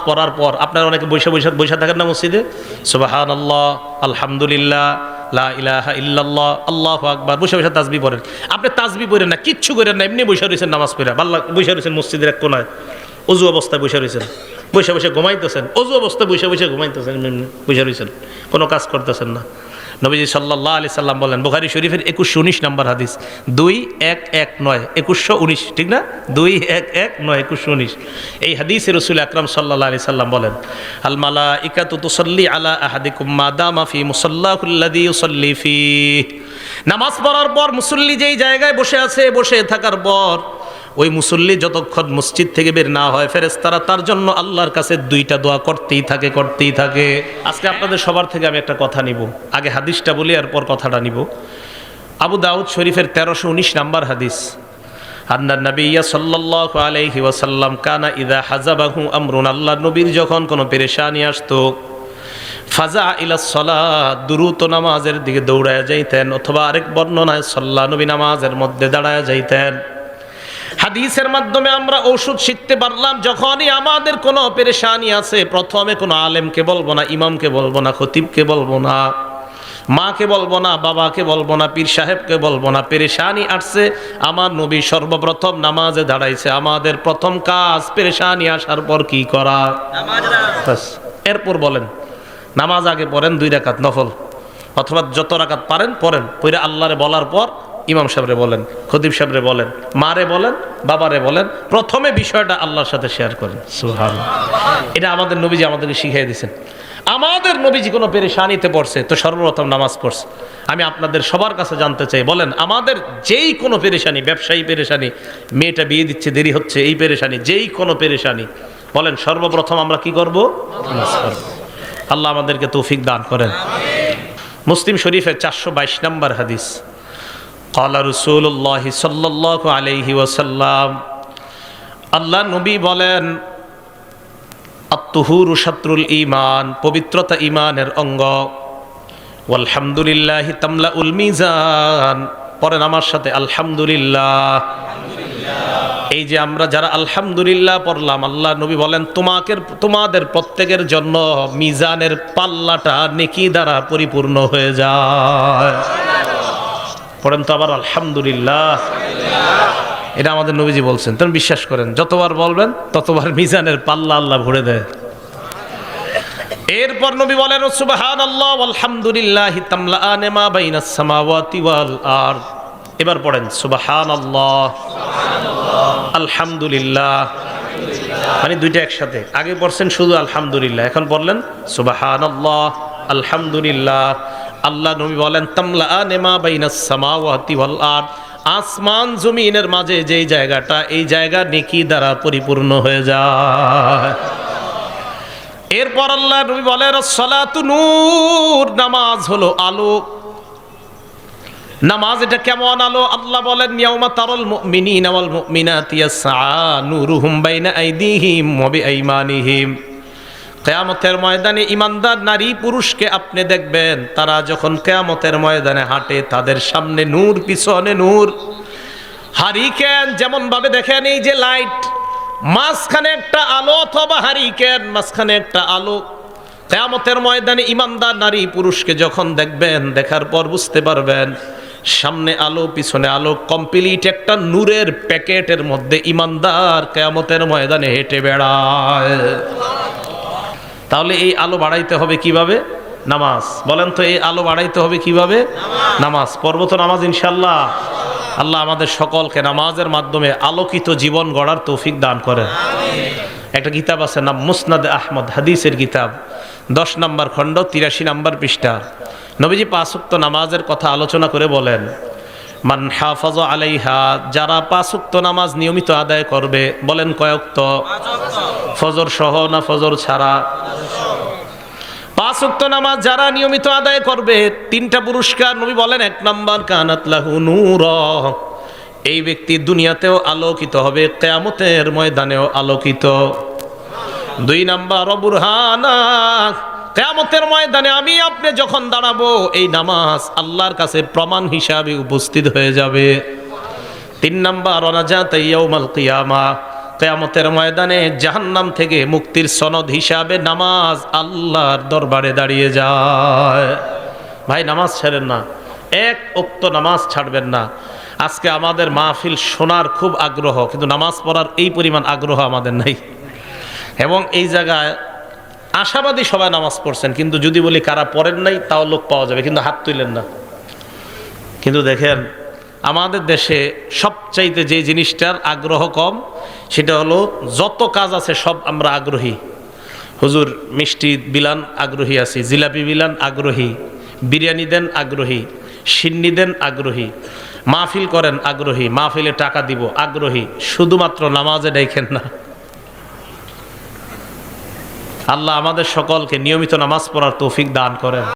পড়ার পর আপনারা অনেকে বসে থাকেন না মসজিদে, সুবহানাল্লাহ, আলহামদুলিল্লাহ, লা ইলাহা ইল্লাল্লাহ, আল্লাহু আকবার, বসে তাসবিহ পড়েন। আপনি তাসবিহ পড়েন না, কিচ্ছু করেন না, এমনি বসে রয়েছেন নামাজ পড়ে, বসে রয়েছেন মসজিদের এক কোনায়, অজু অবস্থায় বসে রয়েছেন, বসে ঘুমাইতেছেন, অজু অবস্থায় বসে ঘুমাইতেছেন, এমনি বসে রয়েছেন, কোনো কাজ করতেছেন না। নবীজি সাল্লাল্লাহু আলাইহি সাল্লাম বলেন, বুখারী শরীফের 2119 নম্বর হাদিস, 2119, 2119, ঠিক না? 2119, 2119 এই হাদিসে রাসূল আকরাম সাল্লাল্লাহু আলাইহি সাল্লাম বলেন, আল মালাইকাতু তুসাল্লি আলা আহাদিকুম মা দামা ফি মুসাল্লাহুল্লাযী ইউসাল্লি ফীহ। নামাজ পড়ার পর মুসল্লি যেই জায়গায় বসে আছে, বসে থাকার পর ওই মুসল্লি যতক্ষণ মসজিদ থেকে বের না হয়, ফেরেশতারা তার জন্য আল্লাহর কাছে দুইটা দোয়া করতেই থাকে। আজকে আপনাদের সবার থেকে আমি একটা কথা নিব, আগে হাদিসটা বলি এরপর কথাটা নিব। আবু দাউদ শরীফের 1319 নাম্বার হাদিস, আন্না নবিয়্যা সাল্লাল্লাহু আলাইহি ওয়াসাল্লাম কানা ইযা হাযাবাহু আমরুন, আল্লাহ নবীর যখন কোনো পেরেশানি আসতো, ফাজা ইলাস সালাত, দ্রুত নামাজের দিকে দৌড়ায় যাইতেন, অথবা আরেক বর্ণনায় সাল্লা, নবী নামাজের মধ্যে দাঁড়ায় যাইতেন। হাদিসের মাধ্যমে আমরা ঔষধ শিখতে পারলাম, যখনই আমাদের কোনো পেরেশানি আছে, প্রথমে কোনো আলেমকে বলবো না, ইমামকে বলবো না, খতিবকে বলবো না, মাকে বলবো না, বাবাকে বলবো না, পীর সাহেবকে বলবো না। পেরেশানি আসছে, আমার নবী সর্বপ্রথম নামাজে দাঁড়াইছে। আমাদের প্রথম কাজ পেরেশানি আসার পর কি করা? নামাজ। এরপর বলেন নামাজ আগে পড়েন 2 রাকাত নফল, অথবা যত রাকাত পারেন পড়েন, পড়ে আল্লাহরে বলার পর ইমাম সাহেবরে বলেন, খতিব সাহেবরে বলেন, মারে বলেন, বাবারে বলেন, প্রথমে বিষয়টা আল্লাহর সাথে শেয়ার করেন। সুবহানাল্লাহ, এটা আমাদের নবীজি আমাদেরকে শিখিয়ে দিয়েছেন। আমাদের নবীজি কোনো পেরেশানিতে পড়ছে তো সর্বপ্রথম নামাজ পড়ছে। আমি আপনাদের সবার কাছে জানতে চাই, বলেন আমাদের যেই কোনো পেরেশানি, ব্যবসায়ী পেরেশানি, মেয়েটা বিয়ে দিচ্ছে দেরি হচ্ছে, এই পেরেশানি, যেই কোনো পেরেশানি, বলেন সর্বপ্রথম আমরা কি করব? নামাজ পড়ব। আল্লাহ আমাদেরকে তৌফিক দান করেন। মুসলিম শরীফের 422 নম্বর হাদিস, ক্বালা রাসূলুল্লাহ সাল্লাল্লাহু আলাইহি ওয়াসাল্লাম, আল্লাহ নবী বলেন, আত-তুহুরু শাত্রুল ঈমান, পবিত্রতা ঈমানের অঙ্গ, ওয়াল হামদুলিল্লাহি তামলাউল মিজান, পড়েন আমার সাথে আলহামদুলিল্লাহ। এই যে আমরা যারা আলহামদুলিল্লাহ পড়লাম, আল্লাহ নবী বলেন তোমাদের প্রত্যেকের জন্য মিজানের পাল্লাটা নেকি দ্বারা পরিপূর্ণ হয়ে যায়। পড়েন তো আবার আলহামদুলিল্লাহ। এটা আমাদের নবীজি বলছেন, তুমি বিশ্বাস করেন, যতবার বলবেন ততবার মিজানের পাল্লা আল্লাহ ভরে দেয়। এরপর নবী বলেন, সুবহানাল্লাহ ওয়াল হামদুলিল্লাহি তামলাআন মা বাইনাস সামাওয়াতি ওয়াল আরদ। এবার পড়েন সুবহানাল্লাহ, আলহামদুলিল্লাহ, মানে দুইটা একসাথে। আগে পড়ছেন শুধু আলহামদুলিল্লাহ, এখন বললেন সুবহানাল্লাহ, আলহামদুলিল্লাহ। আল্লাহ নবী বলেন, তামলাআন মা বাইনাস সামাওয়াতি ওয়াল আরদ, আসমান জমিনের মাঝে যেই জায়গাটা, এই জায়গা নেকি দ্বারা পরিপূর্ণ হয়ে যায়। এরপর আল্লাহ নবী বলেন, সালাতু নূর, নামাজ হলো আলো। নামাজ এটা কেমন আলো? আল্লাহ বলেন, ইয়াউমা তারাল মুমিনিনা ওয়াল মুমিনাতি ইয়াসআ নূরুহুম বাইনা আইদিহিম ওয়া বিআইমানিহিম। কিয়ামতের ময়দানে ইমানদার নারী পুরুষকে আপনি দেখবেন, তারা যখন কিয়ামতের ময়দানে হাঁটে, তাদের সামনে নূর, পিছনে নূর। হারিকেন যেমন ভাবে দেখেন, এই যে লাইট, মাঝখানে একটা আলো, অথবা হারিকেন মাঝখানে একটা আলো। কিয়ামতের ময়দানে ইমানদার নারী পুরুষকে যখন দেখবেন, দেখার পর বুঝতে পারবেন সামনে আলো, পিছনে আলো, কমপ্লিট একটা নূরের প্যাকেটের মধ্যে ইমানদার কিয়ামতের ময়দানে হেঁটে বেড়ায়। তাহলে এই আলো বাড়াইতে হবে কিভাবে? নামাজ। বলেন তো এই আলো বাড়াইতে হবে কিভাবে? নামাজ। পড়ব তো নামাজ ইনশাআল্লাহ। আল্লাহ আমাদের সকলকে নামাজের মাধ্যমে আলোকিত জীবন গড়ার তৌফিক দান করেন। একটা কিতাব আছে নাম মুসনাদ আহমদ, হাদিসের কিতাব, 10 নম্বর খণ্ড, 83 নম্বর পৃষ্ঠা। নবীজি 5 ওয়াক্ত নামাজের কথা আলোচনা করে বলেন, মান হাফাযা আলাইহা, যারা 5 ওয়াক্ত নামাজ নিয়মিত আদায় করবে। বলেন কয় ওয়াক্ত? ফজর সহ না ফজর ছাড়া? 5 ওয়াক্ত নামাজ যারা নিয়মিত আদায় করবে, 3টা পুরস্কার নবী বলেন। 1 নম্বর, কানাত লাহু নূর, এই ব্যক্তি দুনিয়াতেও আলোকিত হবে, কিয়ামতের ময়দানেও আলোকিত। 2 নম্বর, বুরহানা, কিয়ামতের ময়দানে আমি আপনি যখন দাঁড়াবো, এই নামাজ আল্লাহর কাছে প্রমাণ হিসাবে উপস্থিত হয়ে যাবে। 3 নম্বর, নাজাত ইয়াউমাল কিয়ামা, কিয়ামতের ময়দানে জাহান্নাম থেকে মুক্তির সনদ হিসাবে নামাজ আল্লাহর দরবারে দাঁড়িয়ে যায়। ভাই নামাজ ছাড়েন না, এক ওক্ত নামাজ ছাড়বেন না। আজকে আমাদের মাহফিল শোনার খুব আগ্রহ, কিন্তু নামাজ পড়ার এই পরিমাণ আগ্রহ আমাদের নাই। এবং এই জায়গায় আশাবাদী সবাই নামাজ পড়ছেন, কিন্তু যদি বলি কারা পড়েন নাই তাও লোক পাওয়া যাবে, কিন্তু হাত তুলেন না। কিন্তু দেখেন আমাদের দেশে সবচাইতে যে জিনিসটার আগ্রহ কম, সেটা হলো যত কাজ আছে সব আমরা আগ্রহী। হুজুর মিষ্টি বিলান আগ্রহী আছি, জিলাপি বিলান আগ্রহী, বিরিয়ানি দেন আগ্রহী, সিন্নি দেন আগ্রহী, মাহফিল করেন আগ্রহী, মাহফিলে টাকা দিব আগ্রহী, শুধুমাত্র নামাজে দেখেন না। আল্লাহ আমাদের সকলকে নিয়মিত নামাজ পড়ার তৌফিক দান করেন।